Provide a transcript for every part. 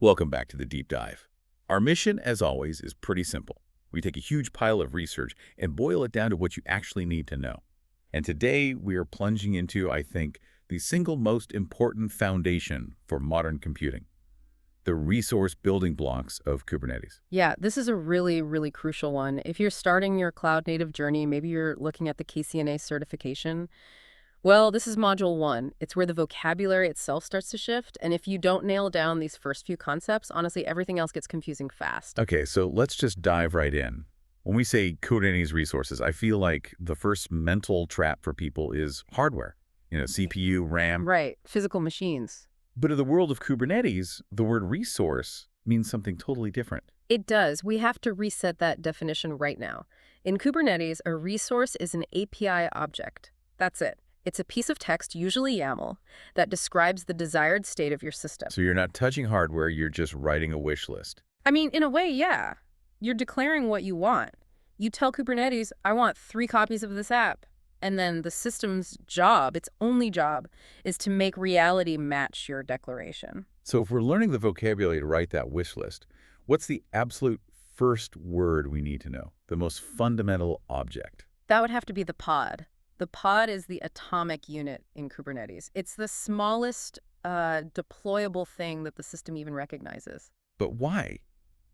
Welcome back to the Deep Dive. Our mission, as always, is pretty simple. We take a huge pile of research and boil it down to what you actually need to know. And today, we are plunging into, I think, the single most important foundation for modern computing: the resource building blocks of Kubernetes. Yeah, this is a really crucial one. If you're starting your cloud-native journey, maybe you're looking at the KCNA certification, well, this is Module 1. It's where the vocabulary itself starts to shift, and if you don't nail down these first few concepts, honestly, everything else gets confusing fast. Okay, so let's just dive right in. When we say Kubernetes resources, I feel like the first mental trap for people is hardware. CPU, RAM. Right, physical machines. But in the world of Kubernetes, the word resource means something totally different. It does. We have to reset that definition right now. In Kubernetes, a resource is an API object. That's it. It's a piece of text, usually YAML, that describes the desired state of your system. So you're not touching hardware, you're just writing a wish list. I mean, in a way, yeah. You're declaring what you want. You tell Kubernetes, I want 3 copies of this app. And then the system's job, its only job, is to make reality match your declaration. So if we're learning the vocabulary to write that wish list, what's the absolute first word we need to know? The most fundamental object? That would have to be the pod. The pod is the atomic unit in Kubernetes. It's the smallest deployable thing that the system even recognizes. But why?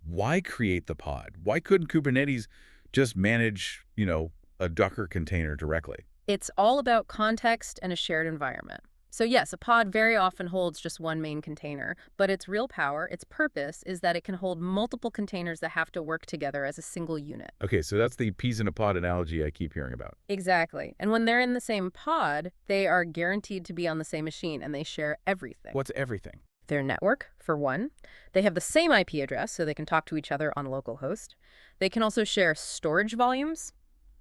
Why create the pod? Why couldn't Kubernetes just manage, a Docker container directly? It's all about context and a shared environment. So yes, a pod very often holds just one main container, but its real power, its purpose, is that it can hold multiple containers that have to work together as a single unit. Okay, so that's the peas in a pod analogy I keep hearing about. Exactly. And when they're in the same pod, they are guaranteed to be on the same machine, and they share everything. What's everything? Their network, for one. They have the same IP address, so they can talk to each other on localhost. They can also share storage volumes.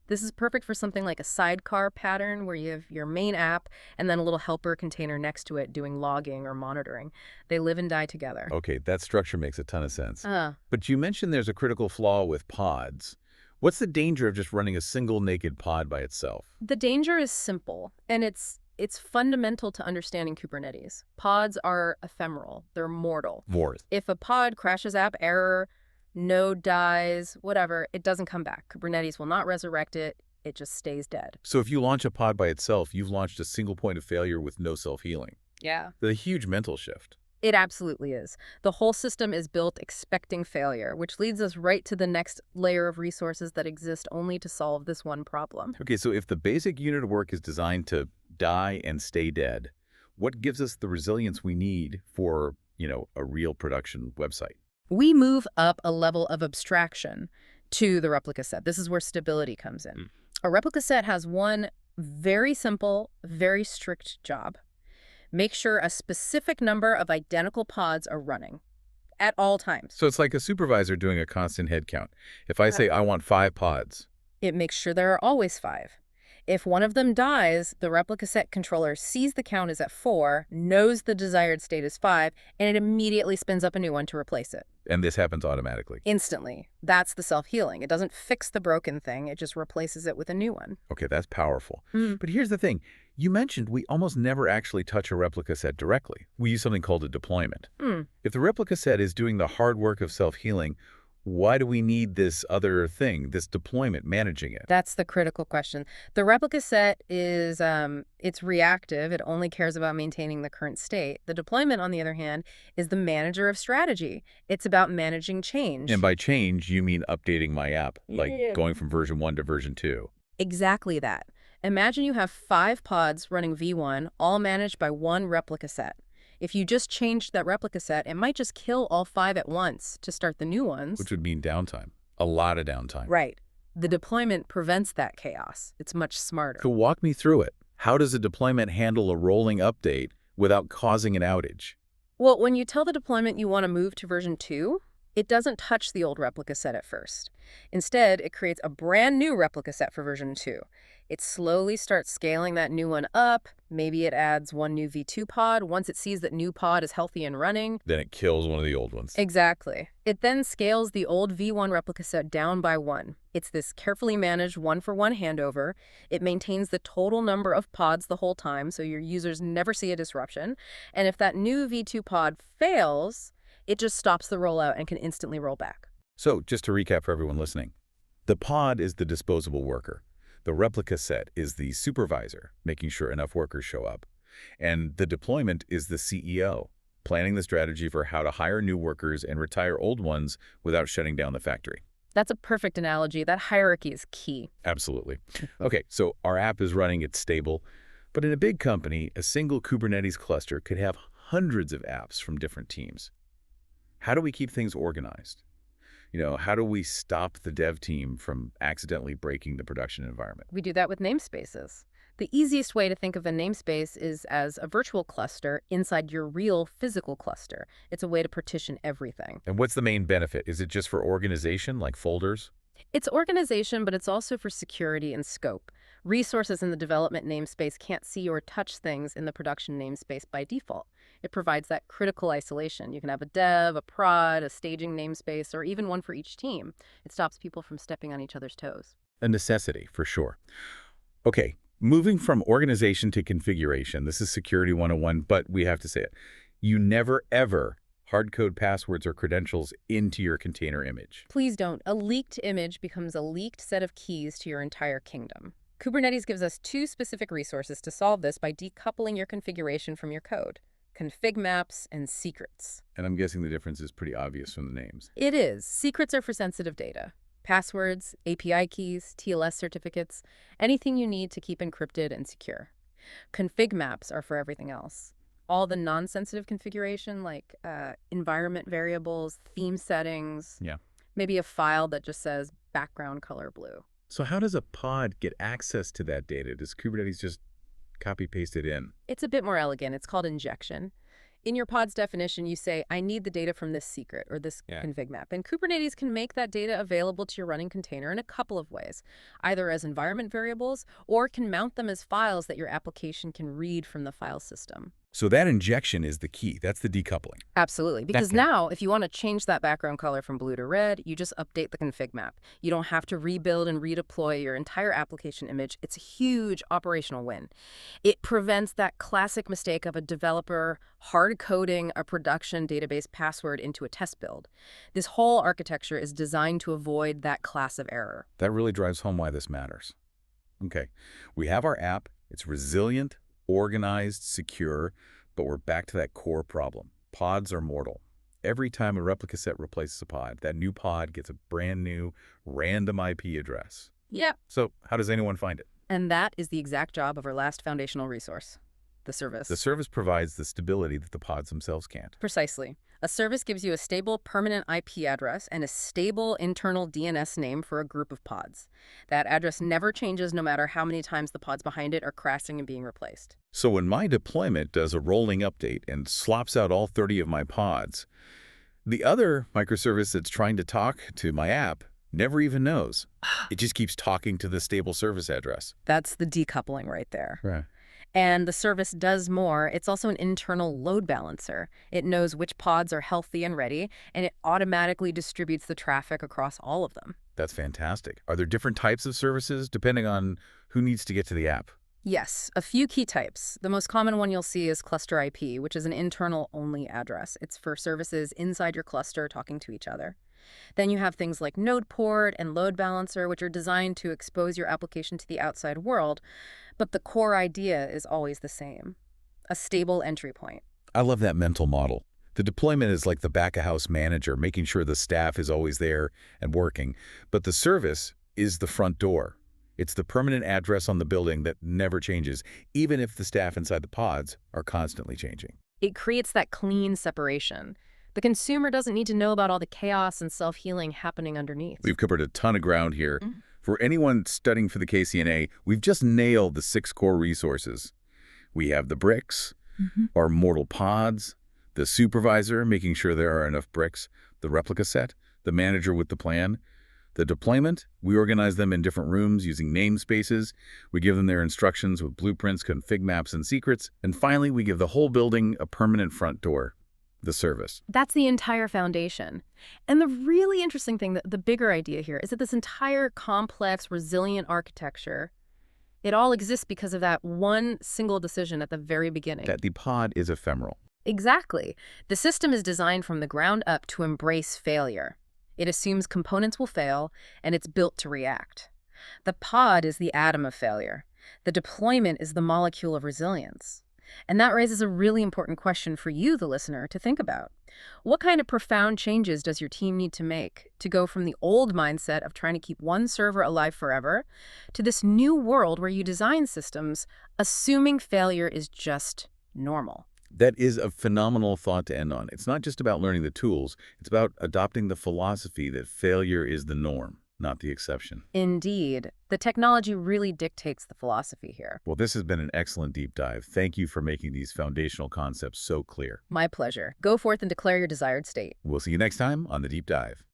This is perfect for something like a sidecar pattern where you have your main app and then a little helper container next to it doing logging or monitoring. They live and die together. Okay, that structure makes a ton of sense. But you mentioned there's a critical flaw with pods. What's the danger of just running a single naked pod by itself? The danger is simple, and it's fundamental to understanding Kubernetes. Pods are ephemeral. They're mortal. If a pod crashes, app error, node dies, whatever, it doesn't come back. Kubernetes will not resurrect it. It just stays dead. So if you launch a pod by itself, you've launched a single point of failure with no self-healing. Yeah. That's a huge mental shift. It absolutely is. The whole system is built expecting failure, which leads us right to the next layer of resources that exist only to solve this one problem. Okay, so if the basic unit of work is designed to die and stay dead, what gives us the resilience we need for, a real production website? We move up a level of abstraction to the replica set. This is where stability comes in. A replica set has one very simple, very strict job. Make sure a specific number of identical pods are running at all times. So it's like a supervisor doing a constant head count. If I say I want 5 pods, it makes sure there are always 5. If one of them dies, the replica set controller sees the count is at 4, knows the desired state is 5, and it immediately spins up a new one to replace it. And this happens automatically? Instantly. That's the self-healing. It doesn't fix the broken thing. It just replaces it with a new one. Okay, that's powerful. But here's the thing. You mentioned we almost never actually touch a replica set directly. We use something called a deployment. If the replica set is doing the hard work of self-healing, why do we need this other thing, this deployment, managing it? That's the critical question. The replica set is, it's reactive. It only cares about maintaining the current state. The deployment, on the other hand, is the manager of strategy. It's about managing change. And by change, you mean updating my app, like going from version 1 to version 2. Exactly that. Imagine you have 5 pods running V1, all managed by one replica set. If you just changed that replica set, it might just kill all 5 at once to start the new ones. Which would mean downtime. A lot of downtime. Right. The deployment prevents that chaos. It's much smarter. So walk me through it. How does a deployment handle a rolling update without causing an outage? Well, when you tell the deployment you want to move to version 2, it doesn't touch the old replica set at first. Instead, it creates a brand new replica set for version 2. It slowly starts scaling that new one up. Maybe it adds one new V2 pod. Once it sees that new pod is healthy and running, then it kills one of the old ones. Exactly. It then scales the old V1 replica set down by 1. It's this carefully managed one-for-one handover. It maintains the total number of pods the whole time, so your users never see a disruption. And if that new V2 pod fails, It just stops the rollout and can instantly roll back. So, just to recap for everyone listening, the pod is the disposable worker. The replica set is the supervisor, making sure enough workers show up. And the deployment is the CEO, planning the strategy for how to hire new workers and retire old ones without shutting down the factory. That's a perfect analogy. That hierarchy is key. Absolutely. Okay, so our app is running, it's stable. But in a big company, a single Kubernetes cluster could have hundreds of apps from different teams. How do we keep things organized? How do we stop the dev team from accidentally breaking the production environment? We do that with namespaces. The easiest way to think of a namespace is as a virtual cluster inside your real physical cluster. It's a way to partition everything. And what's the main benefit? Is it just for organization, like folders? It's organization, but it's also for security and scope. Resources in the development namespace can't see or touch things in the production namespace by default. It provides that critical isolation. You can have a dev, a prod, a staging namespace, or even one for each team. It stops people from stepping on each other's toes. A necessity, for sure. Okay, moving from organization to configuration. This is Security 101, but we have to say it. You never, ever hard-code passwords or credentials into your container image. Please don't. A leaked image becomes a leaked set of keys to your entire kingdom. Kubernetes gives us two specific resources to solve this by decoupling your configuration from your code: ConfigMaps and secrets. And I'm guessing the difference is pretty obvious from the names. It is. Secrets are for sensitive data. Passwords, API keys, TLS certificates, anything you need to keep encrypted and secure. ConfigMaps are for everything else. All the non-sensitive configuration, like environment variables, theme settings, Yeah. maybe a file that just says background color blue. So how does a pod get access to that data? Does Kubernetes just copy-paste it in? It's a bit more elegant. It's called injection. In your pod's definition, you say, I need the data from this secret or this config map. And Kubernetes can make that data available to your running container in a couple of ways, either as environment variables or can mount them as files that your application can read from the file system. So that injection is the key. That's the decoupling. Absolutely. Because now, if you want to change that background color from blue to red, you just update the config map. You don't have to rebuild and redeploy your entire application image. It's a huge operational win. It prevents that classic mistake of a developer hard-coding a production database password into a test build. This whole architecture is designed to avoid that class of error. That really drives home why this matters. Okay, we have our app. It's resilient, organized, secure, but we're back to that core problem. Pods are mortal. Every time a replica set replaces a pod, that new pod gets a brand new random IP address. Yeah. So how does anyone find it? And that is the exact job of our last foundational resource, the service. The service provides the stability that the pods themselves can't. Precisely. A service gives you a stable permanent IP address and a stable internal DNS name for a group of pods. That address never changes no matter how many times the pods behind it are crashing and being replaced. So when my deployment does a rolling update and slops out all 30 of my pods, the other microservice that's trying to talk to my app never even knows. It just keeps talking to the stable service address. That's the decoupling right there. Right. And the service does more. It's also an internal load balancer. It knows which pods are healthy and ready, and it automatically distributes the traffic across all of them. That's fantastic. Are there different types of services depending on who needs to get to the app? Yes, a few key types. The most common one you'll see is cluster IP, which is an internal-only address. It's for services inside your cluster talking to each other. Then you have things like node port and load balancer, which are designed to expose your application to the outside world, but the core idea is always the same: a stable entry point. I love that mental model. The deployment is like the back-of-house manager, making sure the staff is always there and working, but the service is the front door. It's the permanent address on the building that never changes, even if the staff inside the pods are constantly changing. It creates that clean separation. The consumer doesn't need to know about all the chaos and self-healing happening underneath. We've covered a ton of ground here. For anyone studying for the KCNA, we've just nailed the 6 core resources. We have the bricks, our mortal pods, the supervisor, making sure there are enough bricks, the replica set, the manager with the plan. The deployment, we organize them in different rooms using namespaces. We give them their instructions with blueprints, config maps, and secrets. And finally, we give the whole building a permanent front door, the service. That's the entire foundation. And the really interesting thing, the bigger idea here, is that this entire complex, resilient architecture, it all exists because of that one single decision at the very beginning. That the pod is ephemeral. Exactly. The system is designed from the ground up to embrace failure. It assumes components will fail, and it's built to react. The pod is the atom of failure. The deployment is the molecule of resilience. And that raises a really important question for you, the listener, to think about. What kind of profound changes does your team need to make to go from the old mindset of trying to keep one server alive forever to this new world where you design systems assuming failure is just normal? That is a phenomenal thought to end on. It's not just about learning the tools. It's about adopting the philosophy that failure is the norm, not the exception. Indeed, the technology really dictates the philosophy here. Well, this has been an excellent deep dive. Thank you for making these foundational concepts so clear. My pleasure. Go forth and declare your desired state. We'll see you next time on The Deep Dive.